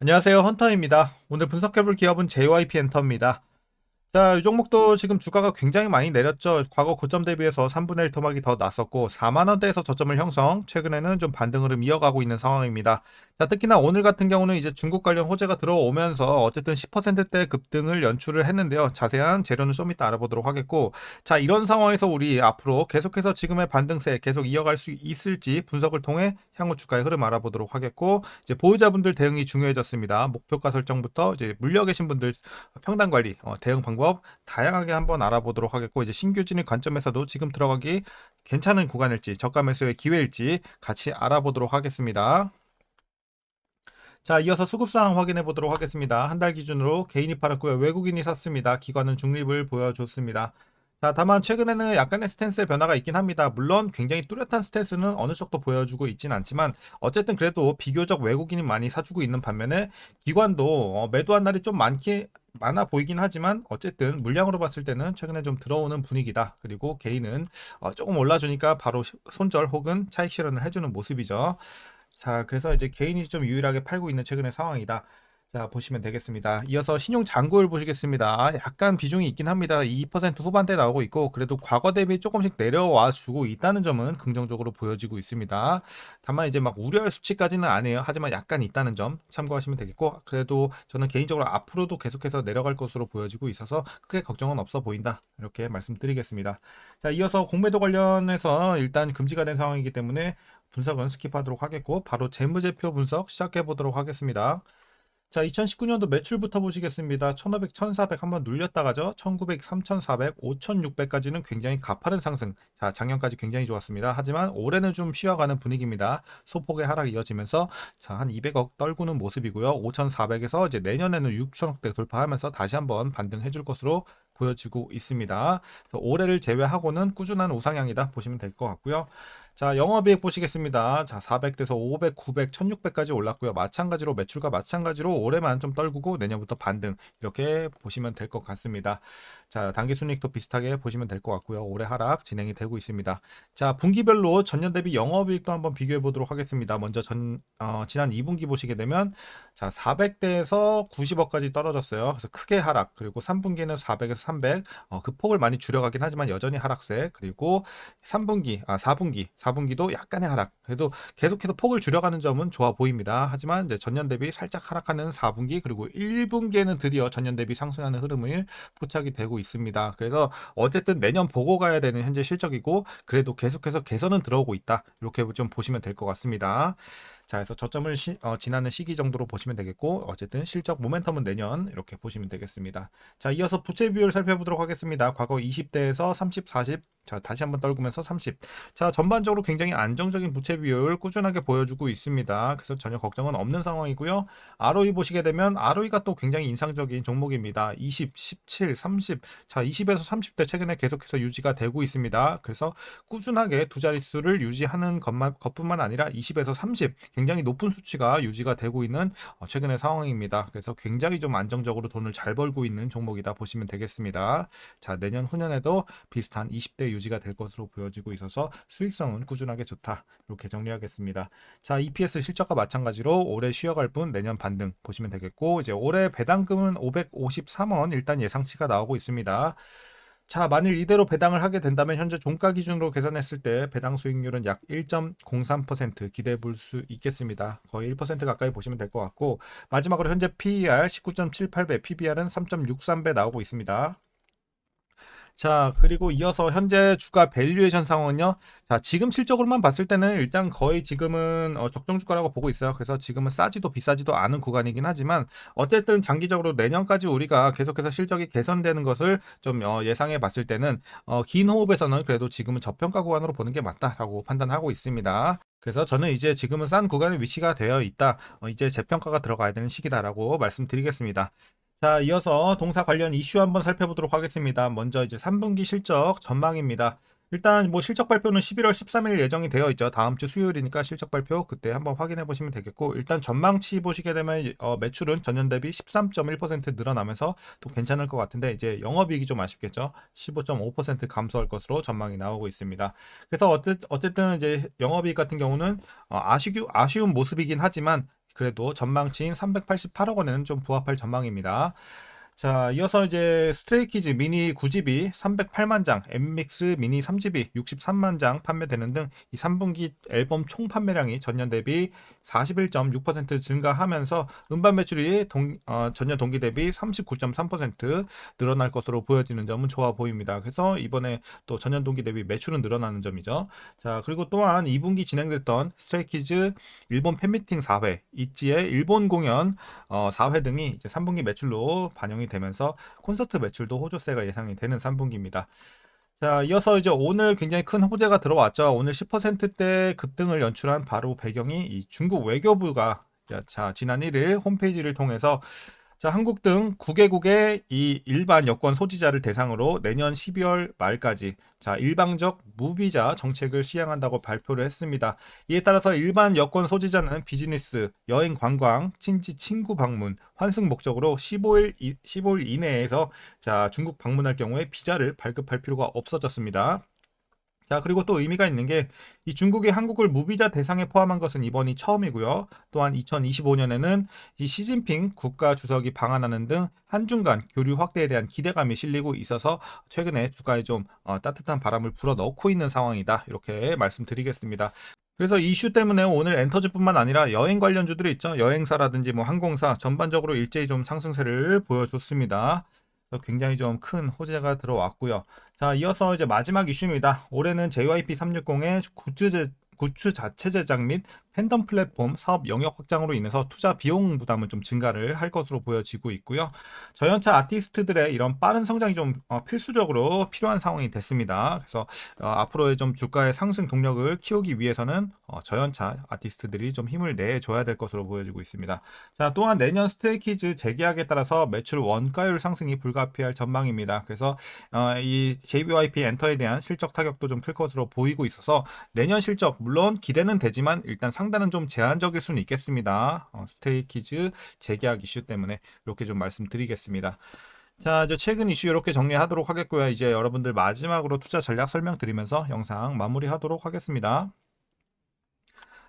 안녕하세요. 헌터입니다. 오늘 분석해볼 기업은 JYP 엔터입니다. 자, 이 종목도 지금 주가가 굉장히 많이 내렸죠. 과거 고점 대비해서 3분의 1 토막이 더 났었고 4만 원대에서 저점을 형성, 최근에는 좀 반등 흐름 이어가고 있는 상황입니다. 자, 특히나 오늘 같은 경우는 이제 중국 관련 호재가 들어오면서 어쨌든 10%대 급등을 연출을 했는데요. 자세한 재료는 좀 이따 알아보도록 하겠고, 자, 이런 상황에서 우리 앞으로 계속해서 지금의 반등세 계속 이어갈 수 있을지 분석을 통해 향후 주가의 흐름 알아보도록 하겠고, 이제 보유자분들 대응이 중요해졌습니다. 목표가 설정부터 이제 물려 계신 분들 평단 관리, 대응 방법 다양하게 한번 알아보도록 하겠고, 이제 신규 진입 관점에서도 지금 들어가기 괜찮은 구간일지 저가 매수의 기회일지 같이 알아보도록 하겠습니다. 자, 이어서 수급 상황 확인해 보도록 하겠습니다. 한 달 기준으로 개인이 팔았고요. 외국인이 샀습니다. 기관은 중립을 보여줬습니다. 자, 다만 최근에는 약간의 스탠스의 변화가 있긴 합니다. 물론 굉장히 뚜렷한 스탠스는 어느 정도 보여주고 있진 않지만 어쨌든 그래도 비교적 외국인이 많이 사주고 있는 반면에 기관도 매도한 날이 좀 많아 보이긴 하지만 어쨌든 물량으로 봤을 때는 최근에 좀 들어오는 분위기다. 그리고 개인은 조금 올라주니까 바로 손절 혹은 차익 실현을 해주는 모습이죠. 자, 그래서 이제 개인이 좀 유일하게 팔고 있는 최근의 상황이다. 자, 보시면 되겠습니다. 이어서 신용 잔고를 보시겠습니다. 약간 비중이 있긴 합니다. 2% 후반대 나오고 있고, 그래도 과거 대비 조금씩 내려와 주고 있다는 점은 긍정적으로 보여지고 있습니다. 다만 이제 막 우려할 수치까지는 아니에요. 하지만 약간 있다는 점 참고하시면 되겠고, 그래도 저는 개인적으로 앞으로도 계속해서 내려갈 것으로 보여지고 있어서 크게 걱정은 없어 보인다. 이렇게 말씀드리겠습니다. 자, 이어서 공매도 관련해서 일단 금지가 된 상황이기 때문에 분석은 스킵하도록 하겠고, 바로 재무제표 분석 시작해 보도록 하겠습니다. 자, 2019년도 매출부터 보시겠습니다. 1500, 1400 한번 눌렸다가죠. 1900, 3400, 5600까지는 굉장히 가파른 상승. 자, 작년까지 굉장히 좋았습니다. 하지만 올해는 좀 쉬어가는 분위기입니다. 소폭의 하락이 이어지면서 자, 한 200억 떨구는 모습이고요. 5400에서 이제 내년에는 6000억대 돌파하면서 다시 한번 반등해 줄 것으로 보여지고 있습니다. 그래서 올해를 제외하고는 꾸준한 우상향이다 보시면 될 것 같고요. 자, 영업이익 보시겠습니다. 자, 400대에서 500, 900, 1600까지 올랐고요. 마찬가지로 매출과 마찬가지로 올해만 좀 떨구고 내년부터 반등 이렇게 보시면 될 것 같습니다. 자, 당기순이익도 비슷하게 보시면 될 것 같고요. 올해 하락 진행이 되고 있습니다. 자, 분기별로 전년 대비 영업이익도 한번 비교해 보도록 하겠습니다. 먼저 지난 2분기 보시게 되면 자, 400대에서 90억까지 떨어졌어요. 그래서 크게 하락. 그리고 3분기는 400에서 300. 그 폭을 많이 줄여가긴 하지만 여전히 하락세. 그리고 4분기도 약간의 하락. 그래도 계속해서 폭을 줄여가는 점은 좋아 보입니다. 하지만 이제 전년 대비 살짝 하락하는 4분기 그리고 1분기에는 드디어 전년 대비 상승하는 흐름을 포착이 되고 있습니다. 그래서 어쨌든 내년 보고 가야 되는 현재 실적이고 그래도 계속해서 개선은 들어오고 있다. 이렇게 좀 보시면 될 것 같습니다. 자, 그래서 저점을 지나는 시기 정도로 보시면 되겠고 어쨌든 실적 모멘텀은 내년 이렇게 보시면 되겠습니다. 자, 이어서 부채 비율 살펴보도록 하겠습니다. 과거 20대에서 30, 40. 자, 다시 한번 떨구면서 30. 자, 전반적으로 굉장히 안정적인 부채 비율 꾸준하게 보여주고 있습니다. 그래서 전혀 걱정은 없는 상황이고요. ROE 보시게 되면 ROE가 또 굉장히 인상적인 종목입니다. 20, 17, 30. 자, 20에서 30대 최근에 계속해서 유지가 되고 있습니다. 그래서 꾸준하게 두 자릿수를 유지하는 것뿐만 아니라 20에서 30 굉장히 높은 수치가 유지가 되고 있는 최근의 상황입니다. 그래서 굉장히 좀 안정적으로 돈을 잘 벌고 있는 종목이다 보시면 되겠습니다. 자, 내년 후년에도 비슷한 20대 유지가 될 것으로 보여지고 있어서 수익성은 꾸준하게 좋다. 이렇게 정리하겠습니다. 자, EPS 실적과 마찬가지로 올해 쉬어갈 분 내년 반등 보시면 되겠고 이제 올해 배당금은 553원 일단 예상치가 나오고 있습니다. 자, 만일 이대로 배당을 하게 된다면 현재 종가 기준으로 계산했을 때 배당 수익률은 약 1.03% 기대해 볼 수 있겠습니다. 거의 1% 가까이 보시면 될 것 같고 마지막으로 현재 PER 19.78배, PBR은 3.63배 나오고 있습니다. 자, 그리고 이어서 현재 주가 밸류에이션 상황은요. 자, 지금 실적으로만 봤을 때는 일단 거의 지금은 적정 주가라고 보고 있어요. 그래서 지금은 싸지도 비싸지도 않은 구간이긴 하지만 어쨌든 장기적으로 내년까지 우리가 계속해서 실적이 개선되는 것을 좀 예상해 봤을 때는 긴 호흡에서는 그래도 지금은 저평가 구간으로 보는 게 맞다라고 판단하고 있습니다. 그래서 저는 이제 지금은 싼 구간에 위치가 되어 있다. 이제 재평가가 들어가야 되는 시기다라고 말씀드리겠습니다. 자, 이어서 동사 관련 이슈 한번 살펴보도록 하겠습니다. 먼저 이제 3분기 실적 전망입니다. 일단 뭐 실적 발표는 11월 13일 예정이 되어 있죠. 다음 주 수요일이니까 실적 발표 그때 한번 확인해 보시면 되겠고 일단 전망치 보시게 되면 매출은 전년 대비 13.1% 늘어나면서 또 괜찮을 것 같은데 이제 영업이익이 좀 아쉽겠죠. 15.5% 감소할 것으로 전망이 나오고 있습니다. 그래서 어쨌든 이제 영업이익 같은 경우는 아쉬운 모습이긴 하지만 그래도 전망치인 388억 원에는 좀 부합할 전망입니다. 자, 이어서 이제 스트레이키즈 미니 9집이 308만 장, 엠믹스 미니 3집이 63만 장 판매되는 등 이 3분기 앨범 총 판매량이 전년 대비 41.6% 증가하면서 음반 매출이 전년 동기 대비 39.3% 늘어날 것으로 보여지는 점은 좋아 보입니다. 그래서 이번에 또 전년 동기 대비 매출은 늘어나는 점이죠. 자, 그리고 또한 2분기 진행됐던 스트레이키즈 일본 팬미팅 4회, 있지의 일본 공연 4회 등이 이제 3분기 매출로 반영이 되면서 콘서트 매출도 호조세가 예상이 되는 3분기입니다. 자, 이어서 이제 오늘 굉장히 큰 호재가 들어왔죠. 오늘 10%대 급등을 연출한 바로 배경이 이 중국 외교부가 지난 1일 홈페이지를 통해서 자, 한국 등 9개국의 이 일반 여권 소지자를 대상으로 내년 12월 말까지 일방적 무비자 정책을 시행한다고 발표를 했습니다. 이에 따라서 일반 여권 소지자는 비즈니스, 여행 관광, 친지 친구 방문, 환승 목적으로 15일 이내에서 중국 방문할 경우에 비자를 발급할 필요가 없어졌습니다. 자, 그리고 또 의미가 있는 게 이 중국이 한국을 무비자 대상에 포함한 것은 이번이 처음이고요. 또한 2025년에는 이 시진핑 국가 주석이 방한하는 등 한중 간 교류 확대에 대한 기대감이 실리고 있어서 최근에 주가에 좀 따뜻한 바람을 불어넣고 있는 상황이다. 이렇게 말씀드리겠습니다. 그래서 이슈 때문에 오늘 엔터즈뿐만 아니라 여행 관련주들이 있죠. 여행사라든지 뭐 항공사 전반적으로 일제히 좀 상승세를 보여줬습니다. 굉장히 좀 큰 호재가 들어왔고요. 자, 이어서 이제 마지막 이슈입니다. 올해는 JYP360의 굿즈 자체 제작 및 팬덤 플랫폼 사업 영역 확장으로 인해서 투자 비용 부담은 좀 증가를 할 것으로 보여지고 있고요. 저연차 아티스트들의 이런 빠른 성장이 좀 필수적으로 필요한 상황이 됐습니다. 그래서 앞으로의 좀 주가의 상승 동력을 키우기 위해서는 저연차 아티스트들이 좀 힘을 내줘야 될 것으로 보여지고 있습니다. 자, 또한 내년 스트레이키즈 재계약에 따라서 매출 원가율 상승이 불가피할 전망입니다. 그래서 이 JYP 엔터에 대한 실적 타격도 좀 클 것으로 보이고 있어서 내년 실적 물론 기대는 되지만 일단 상단은 좀 제한적일 수는 있겠습니다. 스테이키즈 재계약 이슈 때문에 이렇게 좀 말씀드리겠습니다. 자, 이제 최근 이슈 이렇게 정리하도록 하겠고요. 이제 여러분들 마지막으로 투자 전략 설명드리면서 영상 마무리하도록 하겠습니다.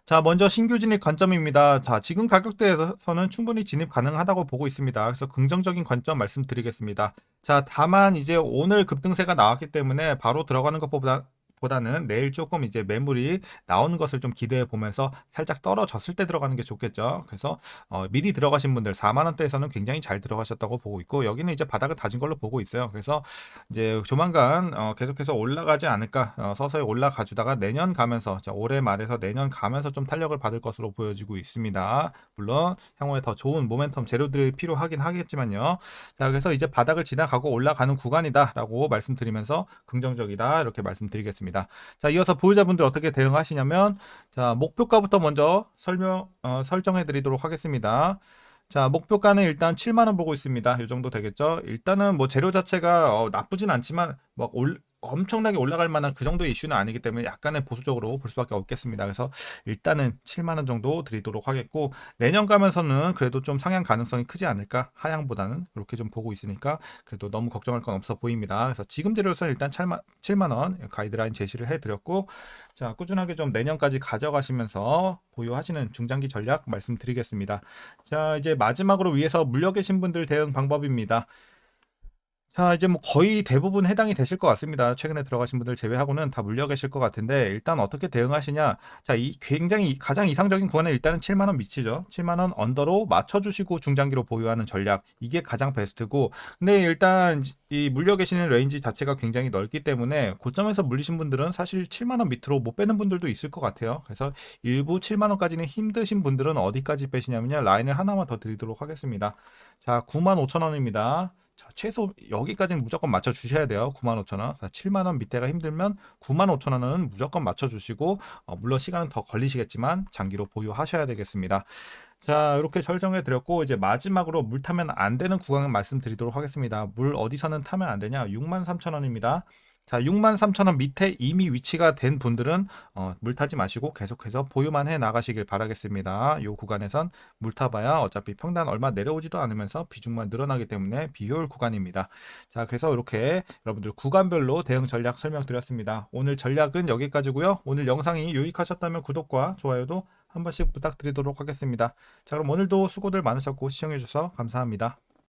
자, 먼저 신규 진입 관점입니다. 자, 지금 가격대에서는 충분히 진입 가능하다고 보고 있습니다. 그래서 긍정적인 관점 말씀드리겠습니다. 자, 다만 이제 오늘 급등세가 나왔기 때문에 바로 들어가는 것보다는 내일 조금 이제 매물이 나오는 것을 좀 기대해 보면서 살짝 떨어졌을 때 들어가는 게 좋겠죠. 그래서 미리 들어가신 분들 4만 원대에서는 굉장히 잘 들어가셨다고 보고 있고 여기는 이제 바닥을 다진 걸로 보고 있어요. 그래서 이제 조만간 계속해서 올라가지 않을까 서서히 올라가 주다가 내년 가면서 올해 말에서 내년 가면서 좀 탄력을 받을 것으로 보여지고 있습니다. 물론 향후에 더 좋은 모멘텀 재료들이 필요하긴 하겠지만요. 자, 그래서 이제 바닥을 지나가고 올라가는 구간이다라고 말씀드리면서 긍정적이다 이렇게 말씀드리겠습니다. 자, 이어서 보유자분들 어떻게 대응하시냐면 자, 목표가부터 먼저 설정해 드리도록 하겠습니다. 자, 목표가는 일단 7만원 보고 있습니다. 이 정도 되겠죠? 일단은 뭐 재료 자체가 나쁘진 않지만 막 엄청나게 올라갈 만한 그 정도의 이슈는 아니기 때문에 약간의 보수적으로 볼 수밖에 없겠습니다. 그래서 일단은 7만원 정도 드리도록 하겠고 내년 가면서는 그래도 좀 상향 가능성이 크지 않을까 하향보다는 그렇게 좀 보고 있으니까 그래도 너무 걱정할 건 없어 보입니다. 그래서 지금 재료로서는 일단 7만원 가이드라인 제시를 해드렸고 자, 꾸준하게 좀 내년까지 가져가시면서 보유하시는 중장기 전략 말씀드리겠습니다. 자, 이제 마지막으로 위에서 물려 계신 분들 대응 방법입니다. 자, 이제 뭐 거의 대부분 해당이 되실 것 같습니다. 최근에 들어가신 분들 제외하고는 다 물려 계실 것 같은데 일단 어떻게 대응하시냐? 자, 이 굉장히 가장 이상적인 구간은 일단은 7만 원 미치죠. 7만 원 언더로 맞춰 주시고 중장기로 보유하는 전략. 이게 가장 베스트고. 근데 일단 이 물려 계시는 레인지 자체가 굉장히 넓기 때문에 고점에서 물리신 분들은 사실 7만 원 밑으로 못 빼는 분들도 있을 것 같아요. 그래서 일부 7만 원까지는 힘드신 분들은 어디까지 빼시냐면요. 라인을 하나만 더 드리도록 하겠습니다. 자, 9만 5천 원입니다. 자, 최소 여기까지는 무조건 맞춰 주셔야 돼요. 95,000원. 7만원 밑에가 힘들면 95,000원은 무조건 맞춰 주시고 물론 시간은 더 걸리시겠지만 장기로 보유하셔야 되겠습니다. 자, 이렇게 설정해 드렸고 이제 마지막으로 물 타면 안 되는 구간을 말씀드리도록 하겠습니다. 물 어디서는 타면 안 되냐? 63,000원입니다. 자, 63,000원 밑에 이미 위치가 된 분들은 물 타지 마시고 계속해서 보유만 해 나가시길 바라겠습니다. 이 구간에선 물 타봐야 어차피 평단 얼마 내려오지도 않으면서 비중만 늘어나기 때문에 비효율 구간입니다. 자, 그래서 이렇게 여러분들 구간별로 대응 전략 설명드렸습니다. 오늘 전략은 여기까지고요. 오늘 영상이 유익하셨다면 구독과 좋아요도 한 번씩 부탁드리도록 하겠습니다. 자, 그럼 오늘도 수고들 많으셨고 시청해주셔서 감사합니다.